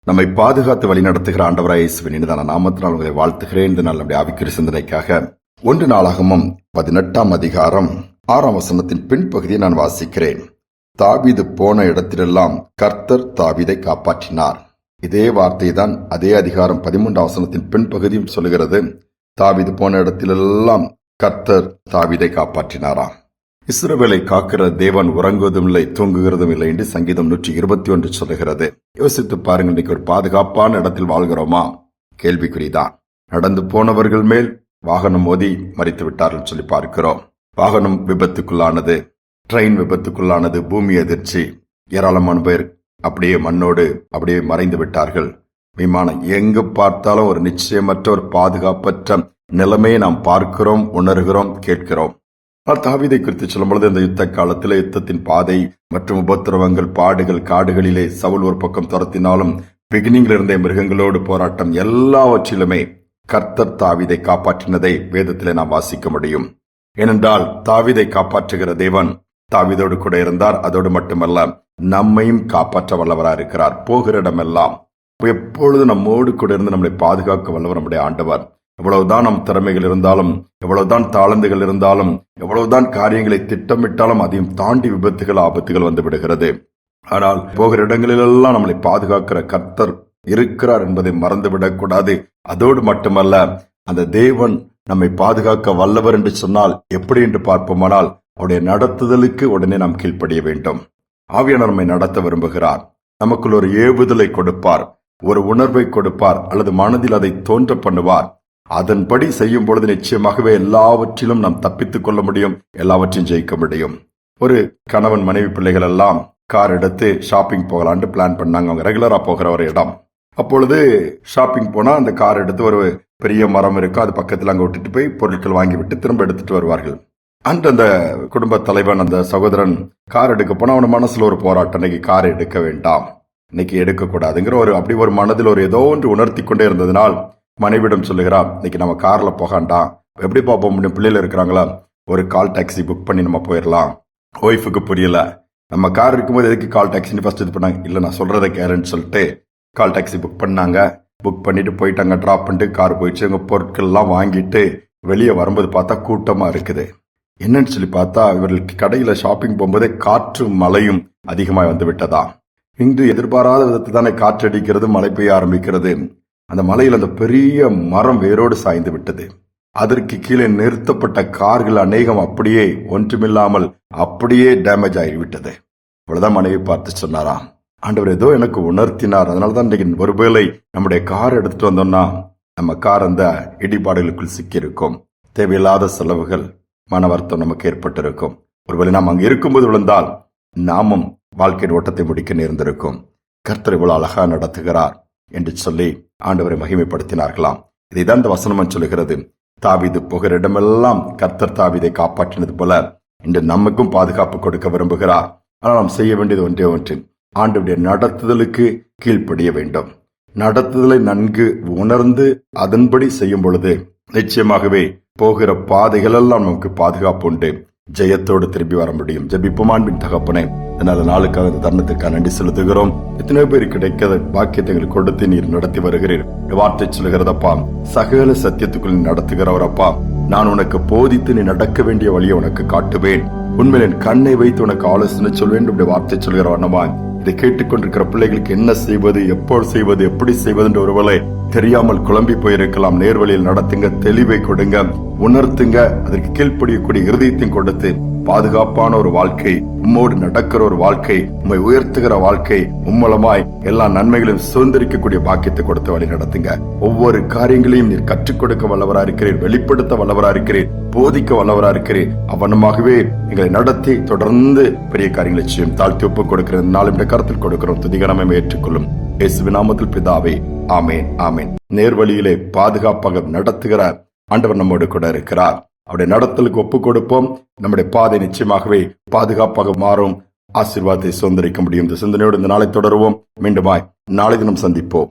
நம்மை பாதுகாத்து வழி நடத்துகிற ஆண்டவராய் இயேசுவின் இனிதான நாமத்தினால் உங்களை வாழ்த்துகிறேன். இந்த நாள் நம்முடைய ஆவிக்குரிய சிந்தனைக்காக 1 நாளாகமம் 18ஆம் அதிகாரம் 6ஆம் வசனத்தின் பின்பகுதியை நான் வாசிக்கிறேன். தாவீது போன இடத்திலெல்லாம் கர்த்தர் தாவீதை காப்பாற்றினார். இதே வார்த்தை தான் அதே அதிகாரம் 13ஆம் வசனத்தின் பின்பகுதியும் சொல்லுகிறது. தாவீது போன இடத்திலெல்லாம் கர்த்தர் தாவீதை காப்பாற்றினாராம். இஸ்ரவேலை காக்கிற தேவன் உறங்குவதும் இல்லை, தூங்குகிறதும் இல்லை என்று சங்கீதம் 121 சொல்லுகிறது. யோசித்து பாருங்கள், இன்றைக்கு ஒரு பாதுகாப்பான இடத்தில் வாழ்கிறோமா? கேள்விக்குறிதான். நடந்து போனவர்கள் மேல் வாகனம் மோதி மறித்து விட்டார்கள் சொல்லி பார்க்கிறோம். வாகனம் விபத்துக்குள்ளானது, ட்ரெயின் விபத்துக்குள்ளானது, பூமி அதிர்ச்சி, ஏராளமான பேர் அப்படியே மண்ணோடு அப்படியே மறைந்து விட்டார்கள். விமானம் எங்கு பார்த்தாலும் ஒரு நிச்சயமற்ற ஒரு பாதுகாப்பற்ற நிலைமையை நாம் பார்க்கிறோம், உணர்கிறோம், கேட்கிறோம். தாவீதை குறித்து சொல்லும்பொழுது இந்த யுத்த காலத்தில் யுத்தத்தின் பாதை மற்றும் உபத்திரவங்கள், பாடுகள், காடுகளிலே சவுல் ஒரு பக்கம் துரத்தினாலும் பிகினிங்கில் இருந்த மிருகங்களோடு போராட்டம், எல்லாவற்றிலுமே கர்த்தர் தாவீதை காப்பாற்றினதை வேதத்திலே நாம் வாசிக்க முடியும். ஏனென்றால் தாவீதை காப்பாற்றுகிற தேவன் தாவீதோடு கூட இருந்தார். அதோடு மட்டுமல்ல, நம்மையும் காப்பாற்ற வல்லவராக இருக்கிறார். போகிற இடமெல்லாம் எப்பொழுது நம்மோடு கூட இருந்து நம்மளை பாதுகாக்க வல்லவர் நம்முடைய ஆண்டவர். எவ்வளவுதான் நம் திறமைகள் இருந்தாலும், எவ்வளவுதான் தாளந்துகள் இருந்தாலும், எவ்வளவுதான் காரியங்களை திட்டமிட்டாலும் அதையும் தாண்டி விபத்துகள், ஆபத்துகள் வந்து விடுகிறது. ஆனால் போகிற இடங்களிலெல்லாம் நம்மளை பாதுகாக்கிற கர்த்தர் இருக்கிறார் என்பதை மறந்துவிடக் கூடாது. அதோடு மட்டுமல்ல, அந்த தேவன் நம்மை பாதுகாக்க வல்லவர் என்று சொன்னால் எப்படி என்று பார்ப்போமானால், அவருடைய நடத்துதலுக்கு உடனே நாம் கீழ்ப்படிய வேண்டும். ஆவியானவர் நம்மை நடத்த விரும்புகிறார். நமக்குள் ஒரு ஏவுதலை கொடுப்பார், ஒரு உணர்வை கொடுப்பார், அல்லது மனதில் அதை தோன்ற பண்ணுவார். அதன்படி செய்யும் பொழுது நிச்சயமாகவே எல்லாவற்றிலும் நாம் தப்பித்துக் கொள்ள முடியும், எல்லாவற்றையும் ஜெயிக்க முடியும். ஒரு கணவன், மனைவி, பிள்ளைகள் எல்லாம் கார் எடுத்து ஷாப்பிங் போகலான்னு பிளான் பண்ணாங்க. அவங்க ரெகுலரா போகிற ஒரு இடம். அப்பொழுது ஷாப்பிங் போனா அந்த கார் எடுத்து ஒரு பெரிய மரம் இருக்கும், அது பக்கத்தில் அங்க விட்டுட்டு போய் பொருட்கள் வாங்கி விட்டு திரும்ப எடுத்துட்டு வருவார்கள். அன்று அந்த குடும்ப தலைவன், அந்த சகோதரன் கார் எடுக்க போனா அவன் மனசுல ஒரு போராட்டம், இன்னைக்கு கார் எடுக்க வேண்டாம், இன்னைக்கு எடுக்க கூடாதுங்கிற அப்படி ஒரு மனதில் ஒரு ஏதோ ஒன்று உணர்த்தி கொண்டே இருந்ததுனால் மனைவிடம் சொல்லுகிறான், இன்னைக்கு நம்ம கார்ல போகாண்டாம், எப்படி பார்ப்போம் முடியும், பிள்ளைகள் இருக்கிறாங்களா, ஒரு கால் டாக்ஸி புக் பண்ணி நம்ம போயிடலாம். ஒய்ஃபுக்கு புரியல, நம்ம கார் இருக்கும்போது எதுக்கு கால் டாக்ஸின்னு ஃபர்ஸ்ட் இது பண்ணாங்க. இல்ல, நான் சொல்றதை கேரன்னு சொல்லிட்டு கால் டாக்ஸி புக் பண்ணாங்க. புக் பண்ணிட்டு போயிட்டாங்க. டிராப் பண்ணிட்டு கார் போயிடுச்சு. அங்க பொருட்கள் எல்லாம் வாங்கிட்டு வெளியே வரும்போது பார்த்தா கூட்டமா இருக்குது. என்னன்னு சொல்லி பார்த்தா, இவர்களுக்கு கடையில ஷாப்பிங் போகும்போதே காற்று மழையும் அதிகமாக வந்து விட்டதா. இன்று எதிர்பாராத விதத்தை தானே காற்று அடிக்கிறது, மழை பெய்ய ஆரம்பிக்கிறது. அந்த மலையில் அந்த பெரிய மரம் வேரோடு சாய்ந்து விட்டது. அதற்கு கீழே நிறுத்தப்பட்ட கார்கள் அநேகம் அப்படியே ஒன்றுமில்லாமல் அப்படியே டேமேஜ் ஆகிவிட்டது. அவ்வளவுதான் மனைவி பார்த்து சொன்னாராம், ஆண்டவர் ஏதோ எனக்கு உணர்த்தினார், அதனாலதான் இன்னைக்கு ஒருவேளை நம்முடைய கார் எடுத்துட்டு வந்தோம்னா நம்ம கார் அந்த இடிபாடுகளுக்குள் சிக்கி இருக்கும், தேவையில்லாத செலவுகள், மன வருத்தம் நமக்கு ஏற்பட்டிருக்கும். ஒருவேளை நாம் அங்கு இருக்கும்போது விழுந்தால் நாமும் வாழ்க்கையின் ஓட்டத்தை முடிக்க நேர்ந்திருக்கும். கர்த்தர் இவ்வளவு அழகா நடத்துகிறார் என்று சொல்லி ஆண்டவரை மகிமைப்படுத்தினார்களாம். இதைதான் இந்த வசனம் சொல்லுகிறது. தாவீது போகிற இடமெல்லாம் கர்த்தர் தாவீதை காப்பாற்றினது போல இன்று நமக்கும் பாதுகாப்பு கொடுக்க விரும்புகிறார். ஆனால் நாம் செய்ய வேண்டியது ஒன்றே ஒன்று, ஆண்டவருடைய நடத்துதலுக்கு கீழ்ப்படிய வேண்டும். நடத்துதலை நன்கு உணர்ந்து அதன்படி செய்யும் பொழுது நிச்சயமாகவே போகிற பாதைகள் எல்லாம் நமக்கு பாதுகாப்பு உண்டு, ஜெயத்தோடு திரும்பி வர முடியும். ஜெபிப்போம். தகப்பனே, நல்ல நாளுக்காக இந்த தருணத்திற்காக நன்றி செலுத்துகிறோம். எத்தனையோ பேர் கிடைக்காத பாக்கியத்தை எங்களுக்கு கொடுத்து நீர் நடத்தி வருகிறீர். வார்த்தை சொல்லுகிறதப்பா, சகல சத்தியத்துக்குள் நடத்துகிறவரப்பா, நான் உனக்கு போதித்து நீ நடக்க வேண்டிய வழியை உனக்கு காட்டுவேன், உண்மையில் என் கண்ணை வைத்து உனக்கு ஆலோசனை சொல்வேன். இப்படி வார்த்தை சொல்கிற வண்ணமா இதை கேட்டுக்கொண்டிருக்கிற பிள்ளைகளுக்கு என்ன செய்வது, எப்போது செய்வது, எப்படி செய்வது என்ற ஒருவேளை தெரியாமல் குழம்பி போயிருக்கலாம். நேர்வழியில் நடத்துங்க, தெளிவை கொடுங்க, உணர்த்துங்க, அதற்கு கீழ்ப்படியக்கூடிய இருதயத்தையும் கொடுத்து பாதுகாப்பான ஒரு வாழ்க்கை, உம்மோடு நடக்கிற ஒரு வாழ்க்கை, உம்மை உயர்த்துகிற வாழ்க்கை, உம்மூலமாய் எல்லா நன்மைகளையும் சுதந்திரிக்கக்கூடிய பாக்கியத்தை கொடுத்து வழி நடத்துங்க. ஒவ்வொரு காரியங்களையும் நீர் கற்றுக் கொடுக்க வல்லவரா இருக்கிறீர், வெளிப்படுத்த வல்லவரா இருக்கிறீர், போதிக்க வல்லவரா இருக்கிறீர். அவனமாகவே எங்களை நடத்தி தொடர்ந்து பெரிய காரியங்களை செய்யும். தாழ்த்தி ஒப்பு கொடுக்கிற நாளும் கருத்தில் கொடுக்கிறோம். துதிகரமே ஏற்றுக்கொள்ளும். இயேசுவின் நாமத்தில் பிதாவே, ஆமேன், ஆமேன். நேர்வழியிலே பாதுகாப்பாக நடத்துகிற ஆண்டவர் நம்மோடு கூட இருக்கிறார். அவருடைய நடத்தலுக்கு ஒப்பு கொடுப்போம். நம்முடைய பாதை நிச்சயமாகவே பாதுகாப்பாக மாறும். ஆசீர்வாதத்தை சுதந்திரிக்க முடியும். இந்த சிந்தனையோடு இந்த நாளை தொடருவோம். மீண்டுமாய் நாளை தினம் சந்திப்போம்.